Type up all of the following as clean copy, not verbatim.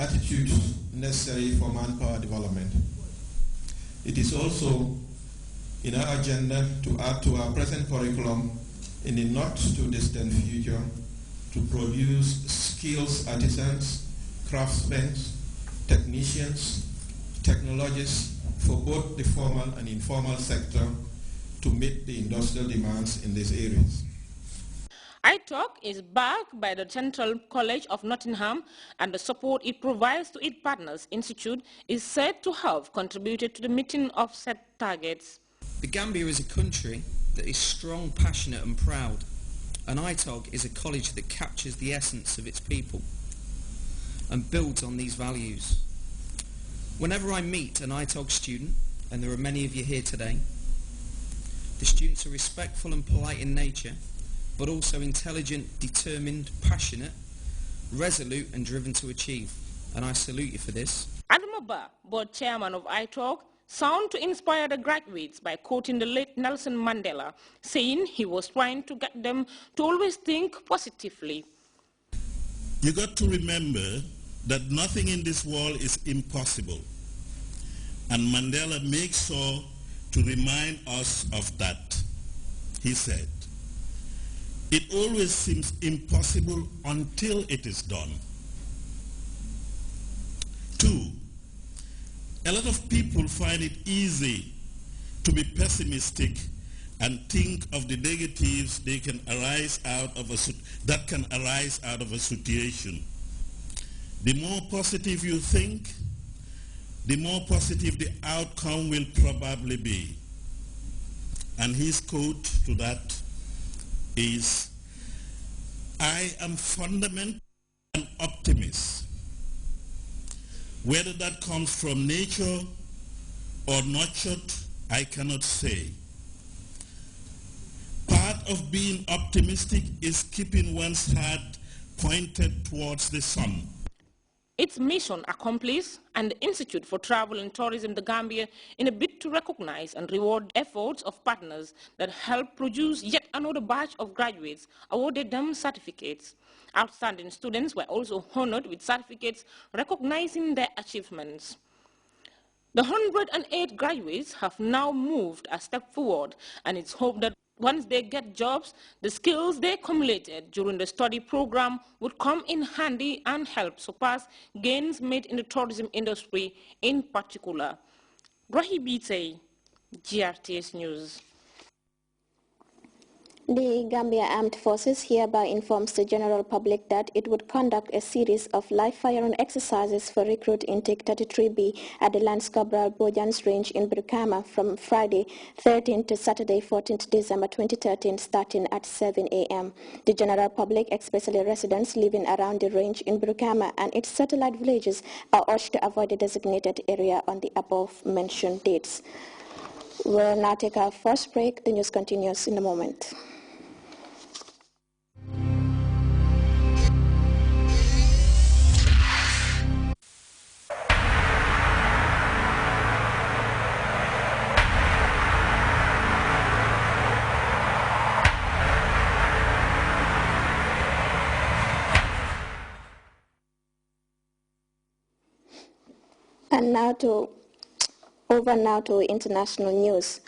attitudes necessary for manpower development. It is also in our agenda to add to our present curriculum in the not too distant future to produce skills artisans, craftsmen, technicians, technologists for both the formal and informal sector to meet the industrial demands in these areas. iTalk is backed by the Central College of Nottingham, and the support it provides to its partners institute is said to have contributed to the meeting of set targets. The Gambia is a country that is strong, passionate and proud, and iTalk is a college that captures the essence of its people and builds on these values. Whenever I meet an iTalk student, and there are many of you here today, the students are respectful and polite in nature, but also intelligent, determined, passionate, resolute and driven to achieve. And I salute you for this. Adamaba, board chairman of iTalk, sound to inspire the graduates by quoting the late Nelson Mandela, saying he was trying to get them to always think positively. You got to remember that nothing in this world is impossible. And Mandela makes sure to remind us of that. He said, "It always seems impossible until it is done." 2, a lot of people find it easy to be pessimistic and think of the negatives that can arise out of a situation. The more positive you think, the more positive the outcome will probably be. And his quote to that is, "I am fundamentally an optimist." Whether that comes from nature or nurtured, I cannot say. Part of being optimistic is keeping one's heart pointed towards the sun. Its mission accomplished, and the Institute for Travel and Tourism, the Gambia, in a bid to recognize and reward efforts of partners that helped produce yet another batch of graduates, awarded them certificates. Outstanding students were also honored with certificates recognizing their achievements. The 108 graduates have now moved a step forward, and it's hoped that once they get jobs, the skills they accumulated during the study program would come in handy and help surpass gains made in the tourism industry in particular. Rahibite, GRTS News. The Gambia Armed Forces hereby informs the general public that it would conduct a series of live firing exercises for recruit intake 33B at the Lance Corporal Bojans Range in Brikama from Friday 13th to Saturday 14th December 2013 starting at 7 a.m. The general public, especially residents living around the range in Brikama and its satellite villages, are urged to avoid the designated area on the above mentioned dates. We'll now take our first break. The news continues in a moment. And now to international news.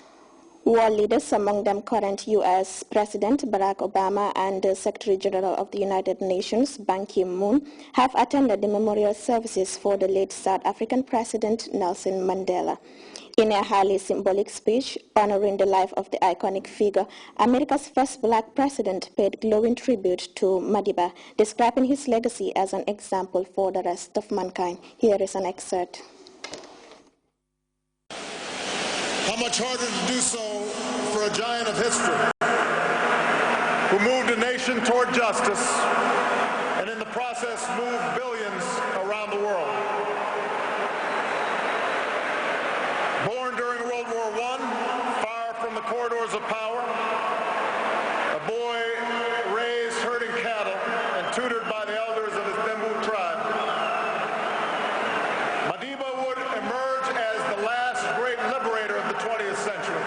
World leaders, among them current U.S. President Barack Obama and the Secretary General of the United Nations, Ban Ki-moon, have attended the memorial services for the late South African President Nelson Mandela. In a highly symbolic speech honoring the life of the iconic figure, America's first black president paid glowing tribute to Madiba, describing his legacy as an example for the rest of mankind. Here is an excerpt. How much harder to do so for a giant of history who moved a nation toward justice and in the process moved billions around the world. Born during World War I, far from the corridors of power, a boy raised herding cattle and tutored by the elders of his Bembu tribe, Madiba would emerge as the last great liberator of the 20th century.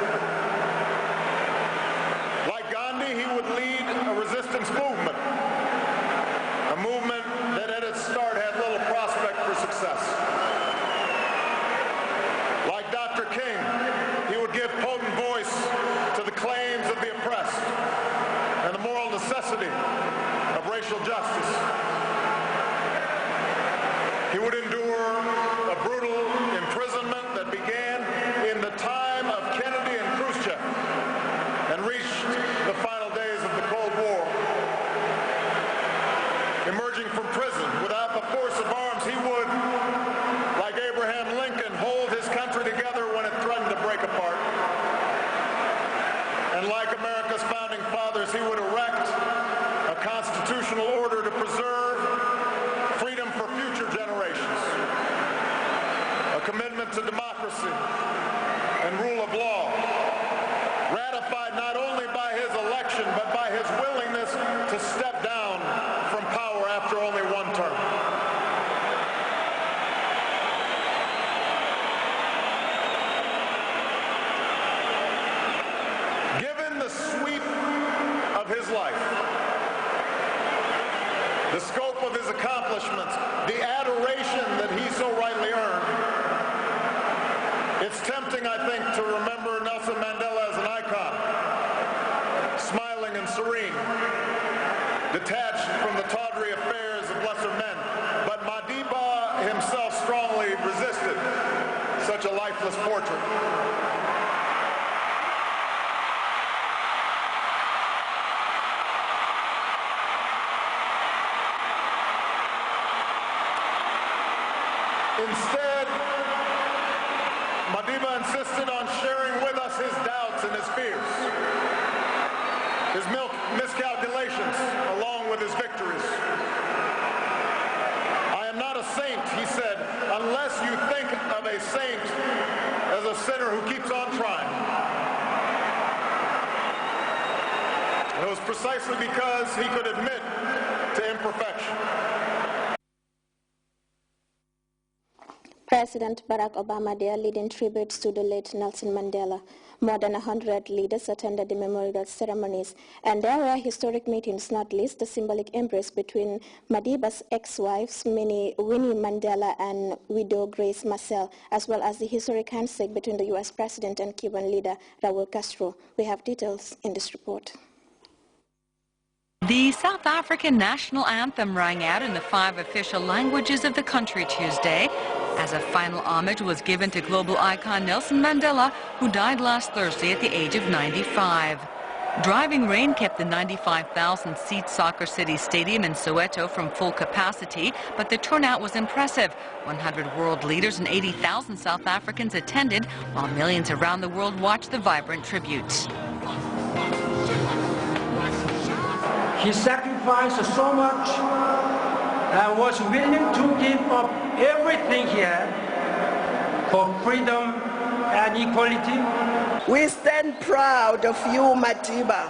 Like Gandhi, he would lead a resistance movement, a movement that at its start had little racial justice. He would endure a brutal imprisonment that began in the time of Kennedy and Khrushchev and reached the final days of the Cold War. Emerging from prison without the force of arms, he would, like Abraham Lincoln, hold his country together when it threatened to break apart. And like America's founding fathers, he would erect a constitutional order to preserve freedom for future generations, a commitment to democracy and rule of law, ratified not only by his election, but by his willingness to step down from power after only one term. Given the sweep of his life, the scope of his accomplishments, the adoration that he so rightly earned, it's tempting, I think, to remember Nelson Mandela as an icon, smiling and serene, detached from the tawdry affairs of lesser men. But Madiba himself strongly resisted such a lifeless portrait. Instead, Madiba insisted on sharing with us his doubts and his fears, his miscalculations, along with his victories. I am not a saint, he said, unless you think of a saint as a sinner who keeps on trying. And it was precisely because he could admit to imperfection. President Barack Obama there leading tributes to the late Nelson Mandela. More than 100 leaders attended the memorial ceremonies, and there were historic meetings, not least the symbolic embrace between Madiba's ex-wives, Winnie Mandela and widow Grace Marcel, as well as the historic handshake between the U.S. President and Cuban leader Raul Castro. We have details in this report. The South African national anthem rang out in the 5 official languages of the country Tuesday, as a final homage was given to global icon Nelson Mandela, who died last Thursday at the age of 95. Driving rain kept the 95,000-seat Soccer City Stadium in Soweto from full capacity, but the turnout was impressive. 100 world leaders and 80,000 South Africans attended, while millions around the world watched the vibrant tributes. He sacrificed so much and was willing to give up everything he had for freedom and equality. We stand proud of you, Madiba,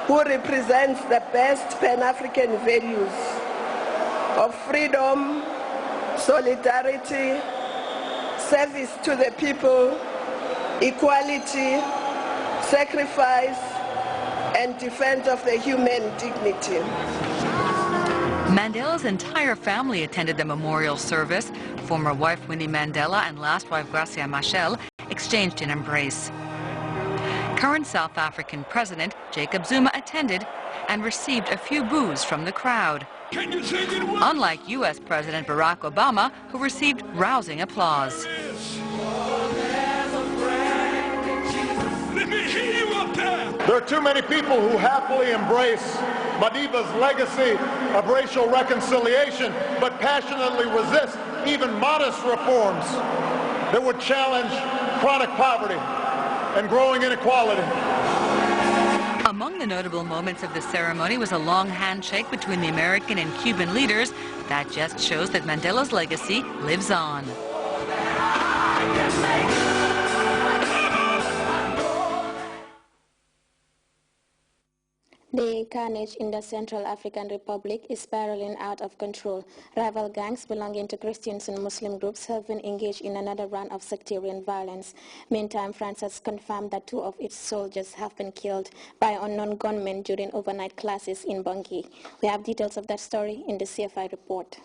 who represents the best Pan-African values of freedom, solidarity, service to the people, equality, sacrifice, and defense of the human dignity. Mandela's entire family attended the memorial service. Former wife Winnie Mandela and last wife Gracia Machel exchanged an embrace. Current South African President Jacob Zuma attended and received a few boos from the crowd. Unlike U.S. President Barack Obama, who received rousing applause. There are too many people who happily embrace Madiba's legacy of racial reconciliation, but passionately resist even modest reforms that would challenge chronic poverty and growing inequality. Among the notable moments of the ceremony was a long handshake between the American and Cuban leaders. That just shows that Mandela's legacy lives on. The carnage in the Central African Republic is spiraling out of control. Rival gangs belonging to Christians and Muslim groups have been engaged in another round of sectarian violence. Meantime, France has confirmed that 2 of its soldiers have been killed by unknown gunmen during overnight classes in Bangui. We have details of that story in the CFI report.